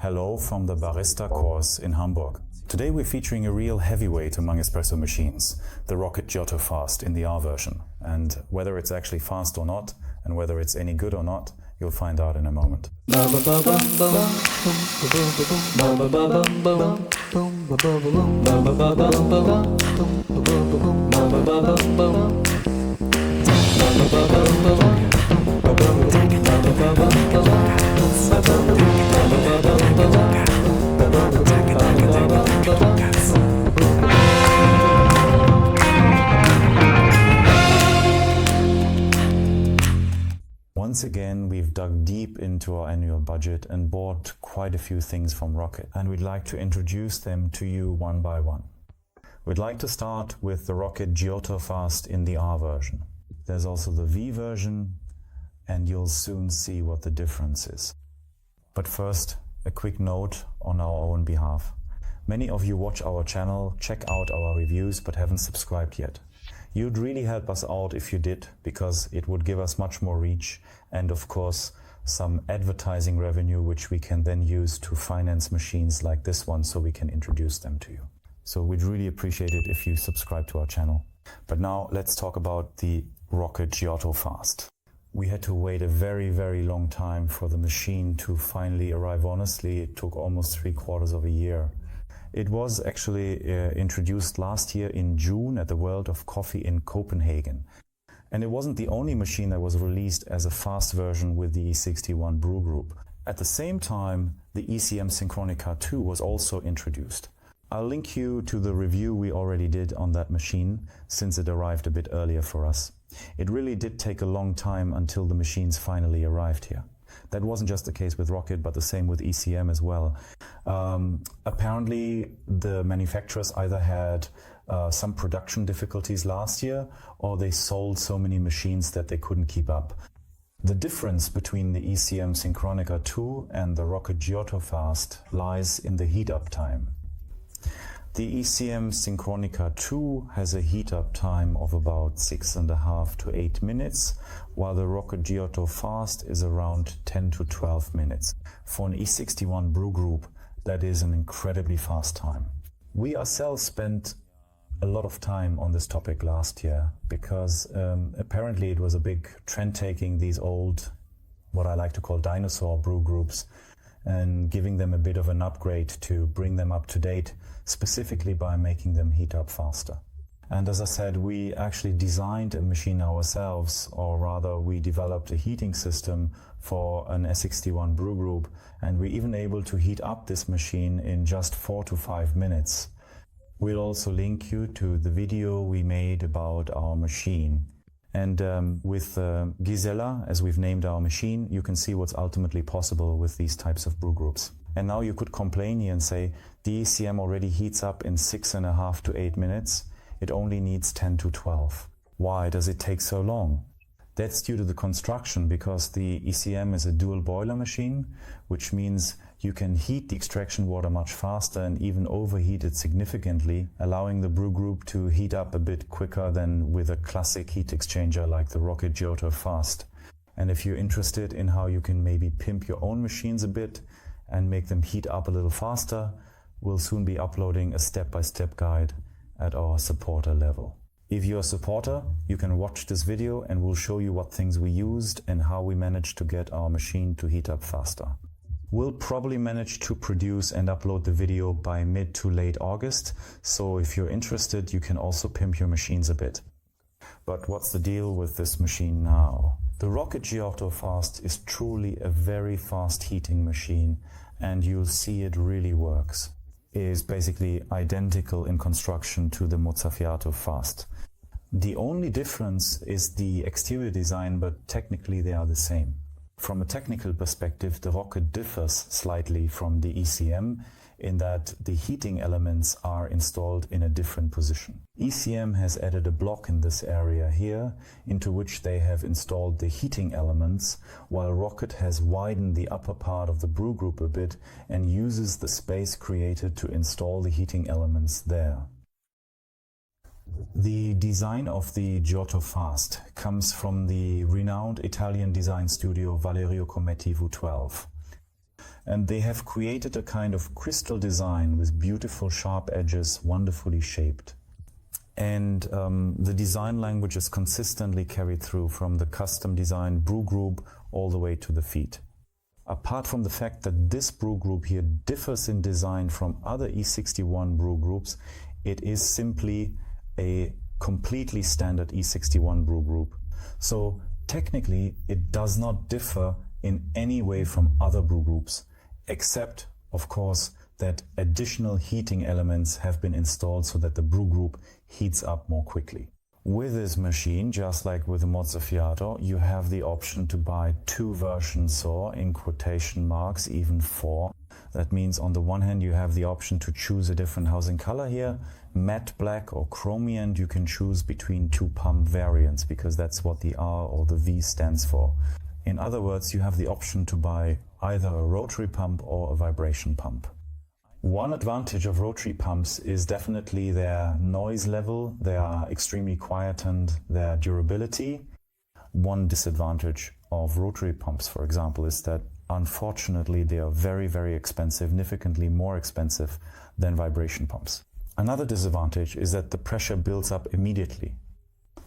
Hello from the Barista course in Hamburg. Today we're featuring a real heavyweight among espresso machines, the Rocket Giotto Fast in the R version. And whether it's actually fast or not, and whether it's any good or not, you'll find out in a moment. Once again, we've dug deep into our annual budget and bought quite a few things from Rocket, and we'd like to introduce them to you one by one. We'd like to start with the Rocket Giotto Fast in the R version. There's also the V version, and you'll soon see what the difference is. But first, a quick note on our own behalf. Many of you watch our channel, check out our reviews, but haven't subscribed yet. You'd really help us out if you did, because it would give us much more reach and, of course, some advertising revenue which we can then use to finance machines like this one so we can introduce them to you. So we'd really appreciate it if you subscribe to our channel. But now let's talk about the Rocket Giotto Fast. We had to wait a very, very long time for the machine to finally arrive. Honestly, it took almost 3/4 of a year. It was actually introduced last year in June at the World of Coffee in Copenhagen. And it wasn't the only machine that was released as a fast version with the E61 Brew Group. At the same time, the ECM Synchronica 2 was also introduced. I'll link you to the review we already did on that machine, since it arrived a bit earlier for us. It really did take a long time until the machines finally arrived here. That wasn't just the case with Rocket, but the same with ECM as well. Apparently, the manufacturers either had some production difficulties last year, or they sold so many machines that they couldn't keep up. The difference between the ECM Synchronica 2 and the Rocket Giotto Fast lies in the heat-up time. The ECM Synchronica 2 has a heat-up time of about 6.5 to 8 minutes, while the Rocket Giotto Fast is around 10 to 12 minutes. For an E61 Brew Group, that is an incredibly fast time. We ourselves spent a lot of time on this topic last year, because apparently it was a big trend taking these old, what I like to call dinosaur brew groups, and giving them a bit of an upgrade to bring them up to date, specifically by making them heat up faster. And as I said, we actually designed a machine ourselves, or rather we developed a heating system for an S61 Brew Group, and we're even able to heat up this machine in just 4 to 5 minutes. We'll also link you to the video we made about our machine. And with Gisela, as we've named our machine, you can see what's ultimately possible with these types of brew groups. And now you could complain here and say, the ECM already heats up in 6.5 to 8 minutes. It only needs 10 to 12. Why does it take so long? That's due to the construction, because the ECM is a dual boiler machine, which means you can heat the extraction water much faster and even overheat it significantly, allowing the brew group to heat up a bit quicker than with a classic heat exchanger like the Rocket Giotto Fast. And if you're interested in how you can maybe pimp your own machines a bit and make them heat up a little faster, we'll soon be uploading a step-by-step guide at our supporter level. If you're a supporter, you can watch this video and we'll show you what things we used and how we managed to get our machine to heat up faster. We'll probably manage to produce and upload the video by mid to late August, so if you're interested, you can also pimp your machines a bit. But what's the deal with this machine now? The Rocket Giotto Fast is truly a very fast heating machine, and you'll see it really works. It is basically identical in construction to the Mozzafiato Fast. The only difference is the exterior design, but technically they are the same. From a technical perspective, the Rocket differs slightly from the ECM in that the heating elements are installed in a different position. ECM has added a block in this area here, into which they have installed the heating elements, while Rocket has widened the upper part of the brew group a bit and uses the space created to install the heating elements there. The design of the Giotto Fast comes from the renowned Italian design studio Valerio Cometti V12. And they have created a kind of crystal design with beautiful sharp edges, wonderfully shaped. And the design language is consistently carried through from the custom design brew group all the way to the feet. Apart from the fact that this brew group here differs in design from other E61 brew groups, it is simply a completely standard E61 brew group. So technically it does not differ in any way from other brew groups, except, of course, that additional heating elements have been installed so that the brew group heats up more quickly. With this machine, just like with the Mozzafiato, you have the option to buy 2 versions, or in quotation marks, even 4. That means on the one hand you have the option to choose a different housing color here, matte black or chromy, and you can choose between 2 pump variants, because that's what the R or the V stands for. In other words, you have the option to buy either a rotary pump or a vibration pump. One advantage of rotary pumps is definitely their noise level. They are extremely quiet, and their durability. One disadvantage of rotary pumps, for example, is that unfortunately they are very, very expensive, significantly more expensive than vibration pumps. Another disadvantage is that the pressure builds up immediately.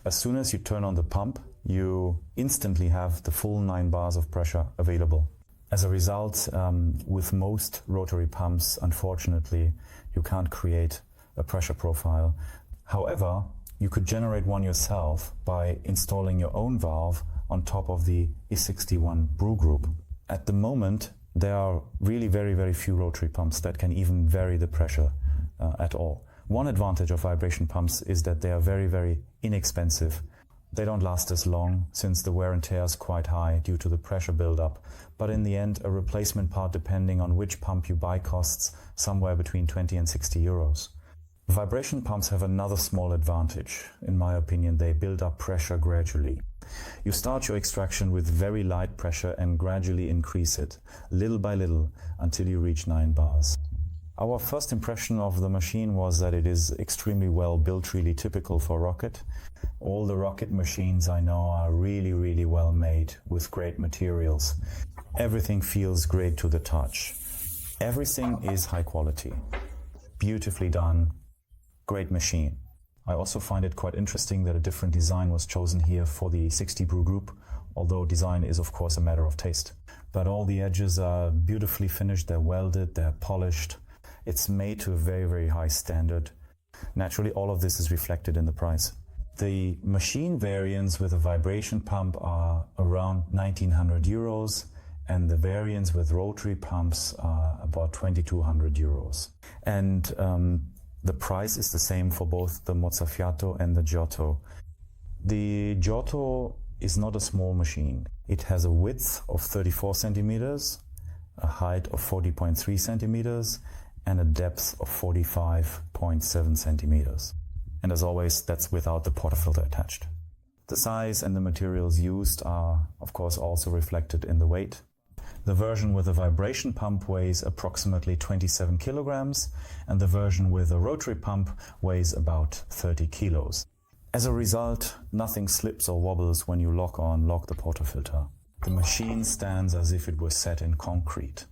As soon as you turn on the pump, you instantly have the full 9 bars of pressure available. As a result, with most rotary pumps, unfortunately, you can't create a pressure profile. However, you could generate one yourself by installing your own valve on top of the E61 brew group. At the moment, there are really very, very few rotary pumps that can even vary the pressure at all. One advantage of vibration pumps is that they are very, very inexpensive. They don't last as long, since the wear and tear is quite high due to the pressure buildup. But in the end, a replacement part, depending on which pump you buy, costs somewhere between 20 and 60 euros. Vibration pumps have another small advantage. In my opinion, they build up pressure gradually. You start your extraction with very light pressure and gradually increase it, little by little, until you reach 9 bars. Our first impression of the machine was that it is extremely well built, really typical for Rocket. All the Rocket machines I know are really, really well made with great materials. Everything feels great to the touch. Everything is high quality, beautifully done, great machine. I also find it quite interesting that a different design was chosen here for the 60 brew group, although design is of course a matter of taste. But all the edges are beautifully finished, they're welded, they're polished. It's made to a very, very high standard. Naturally, all of this is reflected in the price. The machine variants with a vibration pump are around 1900 euros, and the variants with rotary pumps are about 2200 euros. And the price is the same for both the Mozzafiato and the Giotto. The Giotto is not a small machine. It has a width of 34 centimeters, a height of 40.3 centimeters, and a depth of 45.7 centimeters. And as always, that's without the portafilter attached. The size and the materials used are, of course, also reflected in the weight. The version with a vibration pump weighs approximately 27 kilograms, and the version with a rotary pump weighs about 30 kilos. As a result, nothing slips or wobbles when you lock or unlock the portafilter. The machine stands as if it was set in concrete.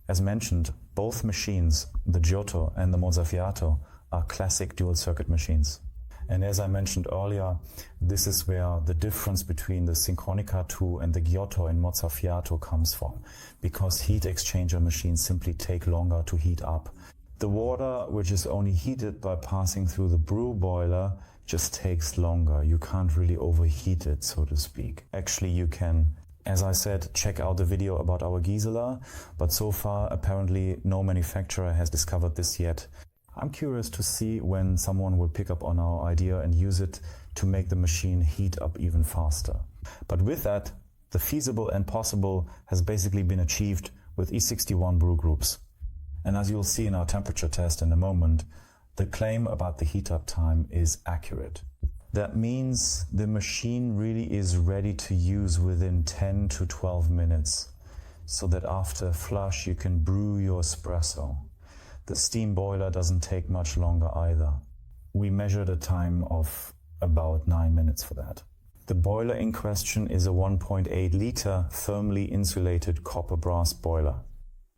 As mentioned, both machines, the Giotto and the Mozzafiato, are classic dual-circuit machines. And as I mentioned earlier, this is where the difference between the Syncronica 2 and the Giotto and Mozzafiato comes from, because heat exchanger machines simply take longer to heat up. The water, which is only heated by passing through the brew boiler, just takes longer. You can't really overheat it, so to speak. Actually, you can. As I said, check out the video about our Gisela, but so far apparently no manufacturer has discovered this yet. I'm curious to see when someone will pick up on our idea and use it to make the machine heat up even faster. But with that, the feasible and possible has basically been achieved with E61 brew groups. And as you'll see in our temperature test in a moment, the claim about the heat up time is accurate. That means the machine really is ready to use within 10 to 12 minutes, so that after a flush you can brew your espresso. The steam boiler doesn't take much longer either. We measured a time of about 9 minutes for that. The boiler in question is a 1.8 liter thermally insulated copper brass boiler.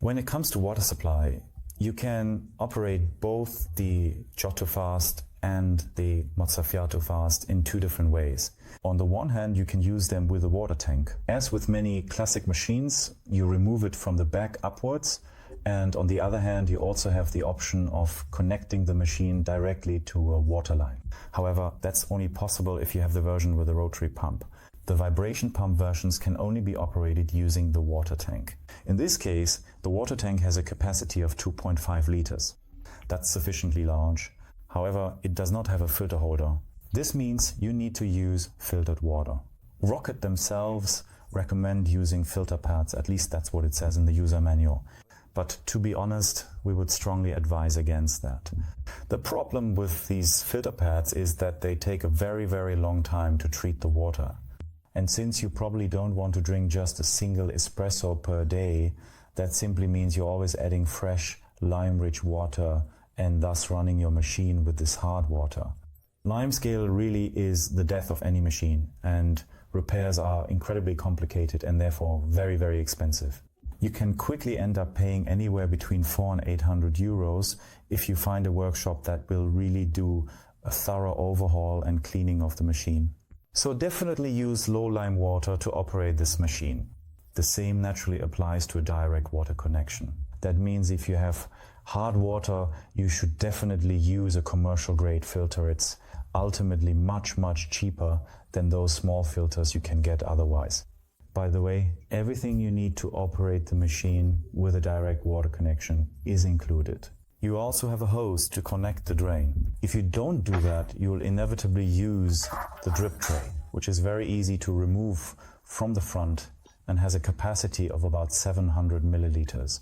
When it comes to water supply, you can operate both the Giotto Fast and the Mozzafiato Fast in two different ways. On the one hand, you can use them with a water tank. As with many classic machines, you remove it from the back upwards, and on the other hand, you also have the option of connecting the machine directly to a water line. However, that's only possible if you have the version with a rotary pump. The vibration pump versions can only be operated using the water tank. In this case, the water tank has a capacity of 2.5 liters. That's sufficiently large. However, it does not have a filter holder. This means you need to use filtered water. Rocket themselves recommend using filter pads, at least that's what it says in the user manual. But to be honest, we would strongly advise against that. The problem with these filter pads is that they take a very, very long time to treat the water. And since you probably don't want to drink just a single espresso per day, that simply means you're always adding fresh, lime-rich water and thus running your machine with this hard water. Limescale really is the death of any machine, and repairs are incredibly complicated and therefore very, very expensive. You can quickly end up paying anywhere between 400 and 800 euros if you find a workshop that will really do a thorough overhaul and cleaning of the machine. So definitely use low lime water to operate this machine. The same naturally applies to a direct water connection. That means if you have hard water, you should definitely use a commercial grade filter. It's ultimately much, much cheaper than those small filters you can get otherwise. By the way, everything you need to operate the machine with a direct water connection is included. You also have a hose to connect the drain. If you don't do that, you will inevitably use the drip tray, which is very easy to remove from the front and has a capacity of about 700 milliliters.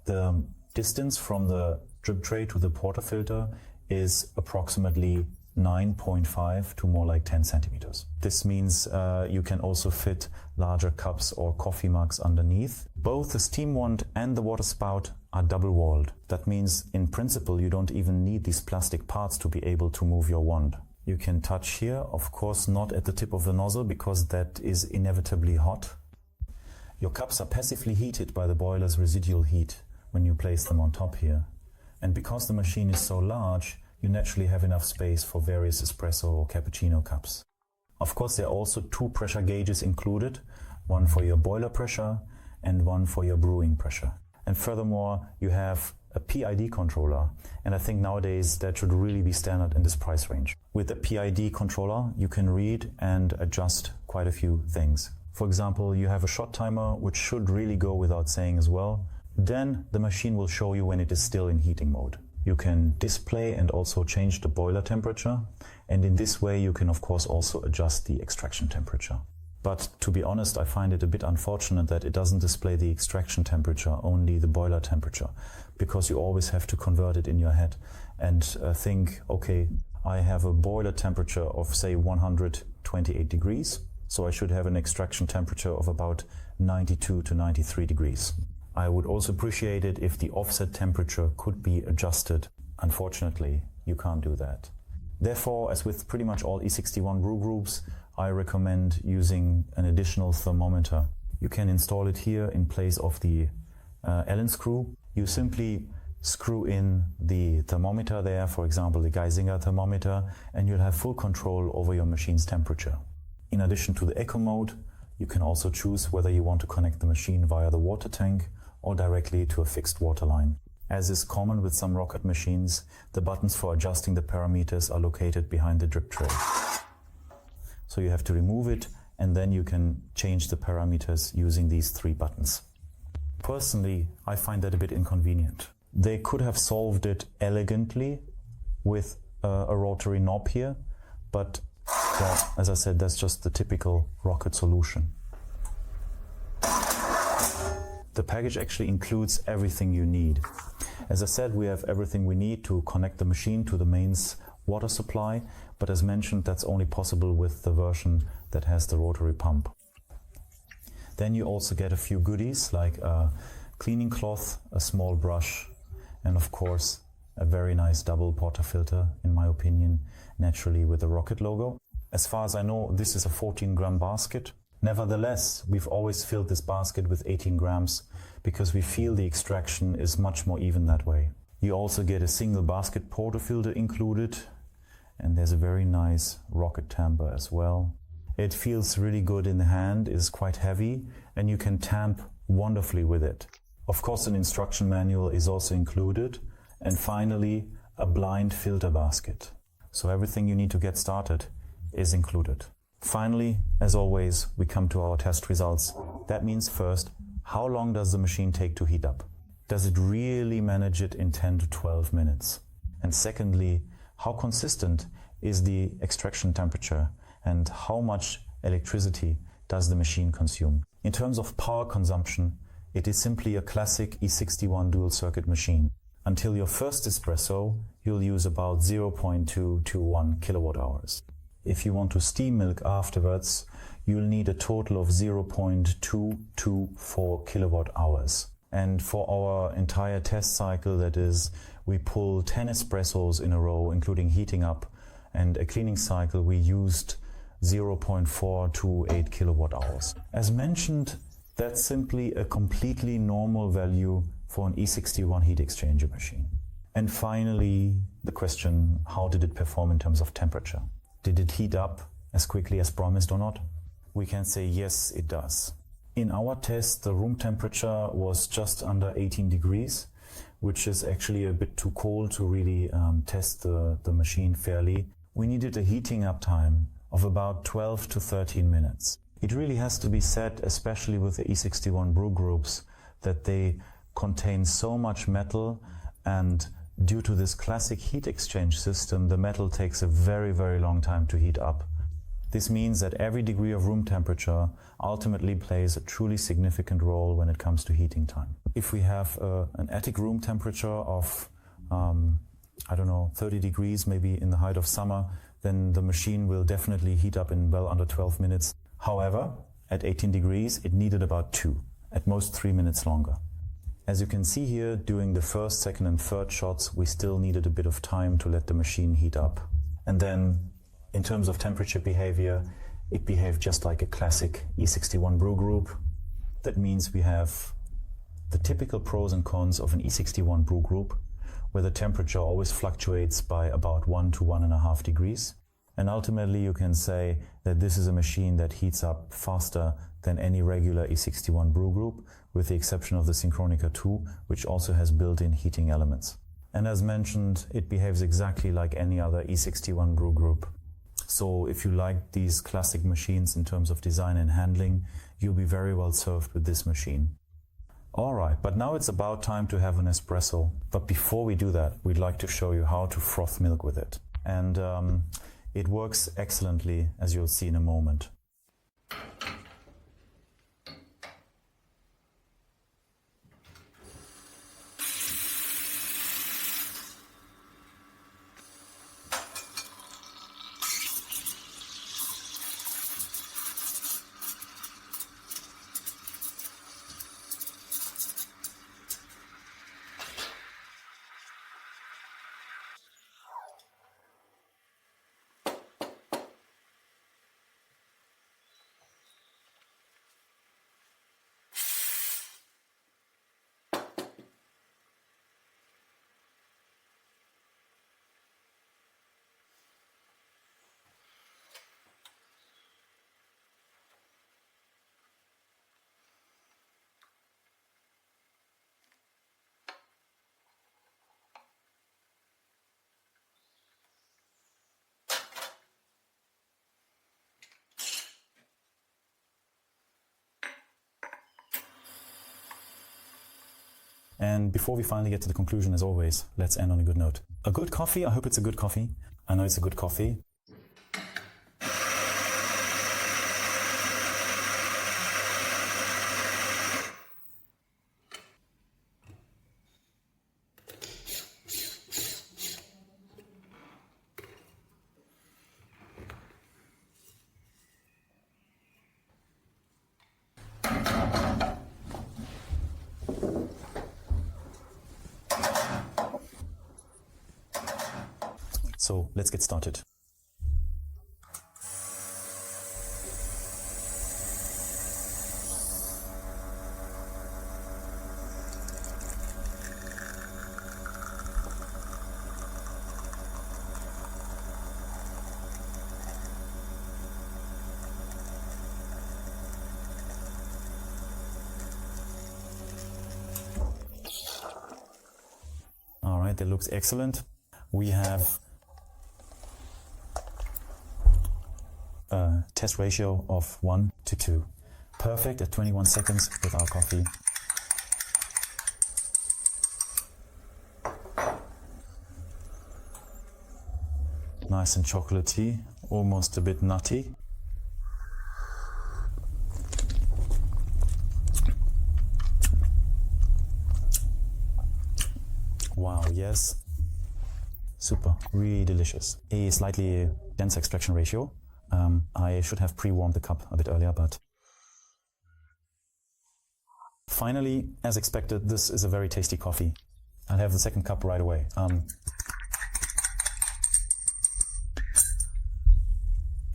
The distance from the drip tray to the portafilter is approximately 9.5 to more like 10 centimeters. This means you can also fit larger cups or coffee mugs underneath. Both the steam wand and the water spout are double-walled. That means in principle you don't even need these plastic parts to be able to move your wand. You can touch here, of course not at the tip of the nozzle because that is inevitably hot. Your cups are passively heated by the boiler's residual heat when you place them on top here. And because the machine is so large, you naturally have enough space for various espresso or cappuccino cups. Of course, there are also two pressure gauges included, one for your boiler pressure and one for your brewing pressure. And furthermore, you have a PID controller, and I think nowadays that should really be standard in this price range. With a PID controller, you can read and adjust quite a few things. For example, you have a shot timer, which should really go without saying as well. Then the machine will show you when it is still in heating mode. You can display and also change the boiler temperature, and in this way you can of course also adjust the extraction temperature. But to be honest, I find it a bit unfortunate that it doesn't display the extraction temperature, only the boiler temperature, because you always have to convert it in your head and think, okay, I have a boiler temperature of say 128 degrees, so I should have an extraction temperature of about 92 to 93 degrees. I would also appreciate it if the offset temperature could be adjusted. Unfortunately, you can't do that. Therefore, as with pretty much all E61 brew groups, I recommend using an additional thermometer. You can install it here in place of the Allen screw. You simply screw in the thermometer there, for example the Geisinger thermometer, and you'll have full control over your machine's temperature. In addition to the eco mode, you can also choose whether you want to connect the machine via the water tank or directly to a fixed water line. As is common with some rocket machines, the buttons for adjusting the parameters are located behind the drip tray. So you have to remove it and then you can change the parameters using these three buttons. Personally, I find that a bit inconvenient. They could have solved it elegantly with a rotary knob here, but well, as I said, that's just the typical rocket solution. The package actually includes everything you need. As I said, we have everything we need to connect the machine to the mains water supply, but as mentioned, that's only possible with the version that has the rotary pump. Then you also get a few goodies like a cleaning cloth, a small brush, and of course a very nice double portafilter, in my opinion, naturally with the rocket logo. As far as I know, this is a 14-gram basket. Nevertheless, we've always filled this basket with 18 grams because we feel the extraction is much more even that way. You also get a single basket portafilter included, and there's a very nice rocket tamper as well. It feels really good in the hand, it is quite heavy, and you can tamp wonderfully with it. Of course, an instruction manual is also included, and finally, a blind filter basket. So everything you need to get started is included. Finally, as always, we come to our test results. That means first, how long does the machine take to heat up? Does it really manage it in 10 to 12 minutes? And secondly, how consistent is the extraction temperature and how much electricity does the machine consume? In terms of power consumption, it is simply a classic E61 dual circuit machine. Until your first espresso, you'll use about 0.2 to 1 kilowatt hours. If you want to steam milk afterwards, you'll need a total of 0.2 to 4 kilowatt hours. And for our entire test cycle, that is, we pull 10 espressos in a row, including heating up, and a cleaning cycle, we used 0.4 to 8 kilowatt hours. As mentioned, that's simply a completely normal value for an E61 heat exchanger machine. And finally, the question, how did it perform in terms of temperature? Did it heat up as quickly as promised or not? We can say yes, it does. In our test, the room temperature was just under 18 degrees, which is actually a bit too cold to really test the machine fairly. We needed a heating up time of about 12 to 13 minutes. It really has to be said, especially with the E61 brew groups, that they contain so much metal, and due to this classic heat exchange system, the metal takes a very, very long time to heat up. This means that every degree of room temperature ultimately plays a truly significant role when it comes to heating time. If we have an attic room temperature of, 30 degrees, maybe in the height of summer, then the machine will definitely heat up in well under 12 minutes. However, at 18 degrees, it needed about 2, at most 3 minutes longer. As you can see here, during the first, second and third shots, we still needed a bit of time to let the machine heat up. And then, in terms of temperature behavior, it behaved just like a classic E61 brew group. That means we have the typical pros and cons of an E61 brew group, where the temperature always fluctuates by about 1 to 1.5 degrees. And ultimately you can say that this is a machine that heats up faster than any regular E61 brew group, with the exception of the Syncronica 2, which also has built-in heating elements. And as mentioned, it behaves exactly like any other E61 brew group. So if you like these classic machines in terms of design and handling, you'll be very well served with this machine. Alright, but now it's about time to have an espresso. But before we do that, we'd like to show you how to froth milk with it. And it works excellently, as you'll see in a moment. And before we finally get to the conclusion, as always, let's end on a good note. A good coffee, I hope it's a good coffee. I know it's a good coffee. So let's get started. right, that looks excellent. We have a test ratio of 1:2. Perfect at 21 seconds with our coffee. Nice and chocolatey, almost a bit nutty. Wow, yes. Super, really delicious. A slightly dense extraction ratio. I should have pre-warmed the cup a bit earlier, but finally, as expected, this is a very tasty coffee. I'll have the second cup right away.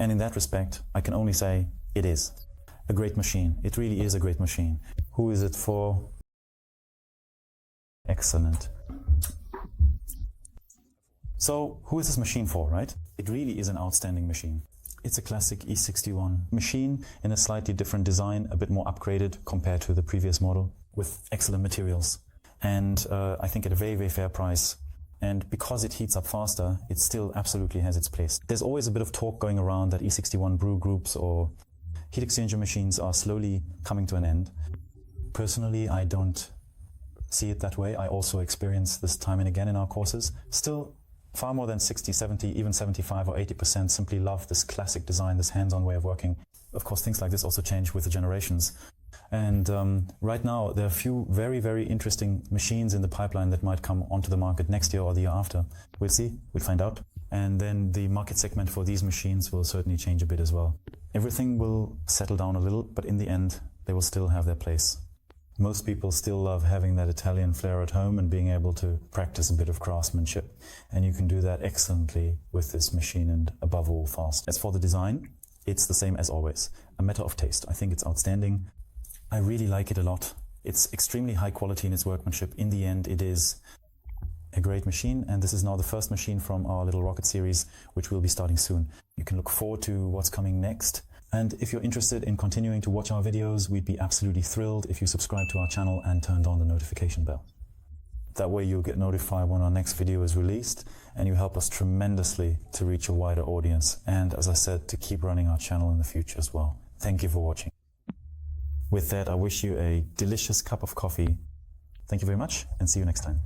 And in that respect, I can only say it is a great machine. It really is a great machine. Who is it for? Excellent. So, who is this machine for, right? It really is an outstanding machine. It's a classic E61 machine in a slightly different design, a bit more upgraded compared to the previous model, with excellent materials. And I think at a very, very fair price. And because it heats up faster, it still absolutely has its place. There's always a bit of talk going around that E61 brew groups or heat exchanger machines are slowly coming to an end. Personally, I don't see it that way. I also experience this time and again in our courses. Still, far more than 60, 70, even 75 or 80% simply love this classic design, this hands-on way of working. Of course, things like this also change with the generations. And right now, there are a few very, very interesting machines in the pipeline that might come onto the market next year or the year after. We'll see, we'll find out. And then the market segment for these machines will certainly change a bit as well. Everything will settle down a little, but in the end, they will still have their place. Most people still love having that Italian flair at home and being able to practice a bit of craftsmanship. And you can do that excellently with this machine and above all fast. As for the design, it's the same as always. A matter of taste. I think it's outstanding. I really like it a lot. It's extremely high quality in its workmanship. In the end, it is a great machine. And this is now the first machine from our little rocket series, which will be starting soon. You can look forward to what's coming next. And if you're interested in continuing to watch our videos, we'd be absolutely thrilled if you subscribe to our channel and turned on the notification bell. That way you'll get notified when our next video is released, and you help us tremendously to reach a wider audience. And as I said, to keep running our channel in the future as well. Thank you for watching. With that, I wish you a delicious cup of coffee. Thank you very much, and see you next time.